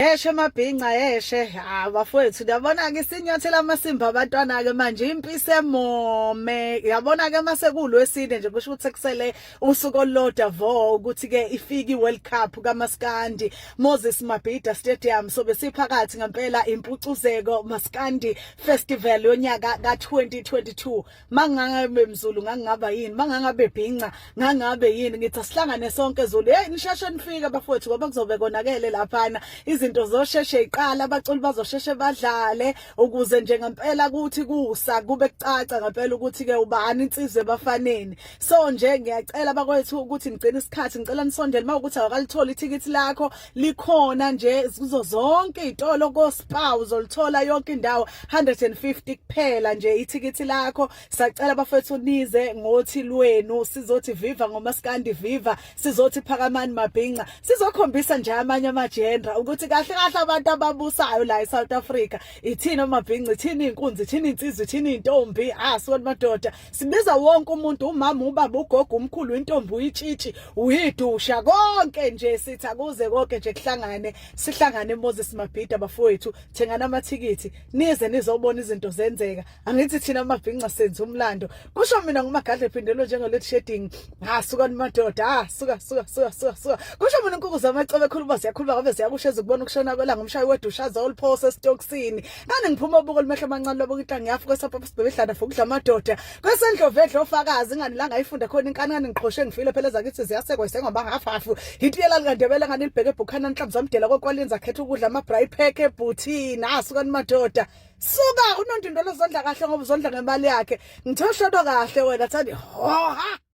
Eshe mabhinqa eshe bafowethu yabona ke sinyathela amasimba abantwana ke manje impisi emome yabona ke mase kulwesine nje kusho ukuthi kusele usuku olulodwa vo ukuthi ke ifiki iWorld Cup kaMaskandi emabhida Stadium so besiphakathi ngempela Impucuzeko Maskandi Festival yonyaka ka2022 mangangabe mzulu ngangaba yini mangangabe bhinqa ngangabe yini ngithi asihlangane sonke Zulu nishashe nifike bafowethu ngoba kuzobe konakele laphana izinto zosheshe iqala abaculi bazosheshe badlale ukuze nje ngempela ukuthi kusa kube kucaca ngempela ukuthi ke ubani insizwe bafaneni so nje ngiyacela bakwethu ukuthi ngicela isikhathi ngicela nisondele mawukuthi awakalithola ithikithi lakho likhona nje kuzo zonke izitolo koSpa uzolithola yonke indawo 150 kuphela nje ithikithi lakho sacela bafethu nize ngothi lwenu sizothi viva ngoMaskandi viva sizothi phakamani mabhinqa sizokhombisa nje amanye amagender ukuthi kahle kahle abantu ababusayo la eSouth Africa ithina amabhinqa ithina inkunzi ithina insizwe ithina intombi sibona madoda sibiza wonke umuntu umama ubaba ugogo umkhulu intombi uyitshitshi uyidusha konke nje sithi akuze konke nje kuhlangane sihlangane emabhida bafowethu thengana amathikithi nize nizobona izinto zenzeka angithi thina amabhinqa senza umlando kusho mina ngumagadle phindelo njengolet shedding suka madoda suka kusho mina inkuku zamacebe ekhuluma siyakhuluma ngobe siyakusheza ukubona ukushona kwelanga umshayi wedushaza olphosa esitokisini nani ngiphuma ubuko limehlo amancane lobukuthi ngiyafu kwesapha sibebedlana fokudla amadoda kwesendlovedlo ofakazi ngani la ngayifunda khona inkancane ngiqhoshe ngifile phela zakithi ziyasekwa isengoba hafu itiyela ngandebela ngani libheke ebukhana inhlamvu zamdela kokwalenza khetha ukudla ama-braai pack ebhuthini suka madoda suka unondindolo zondla kahle ngoba uzondla ngemali yakhe ngithe ushodo kahle wena thandi hoha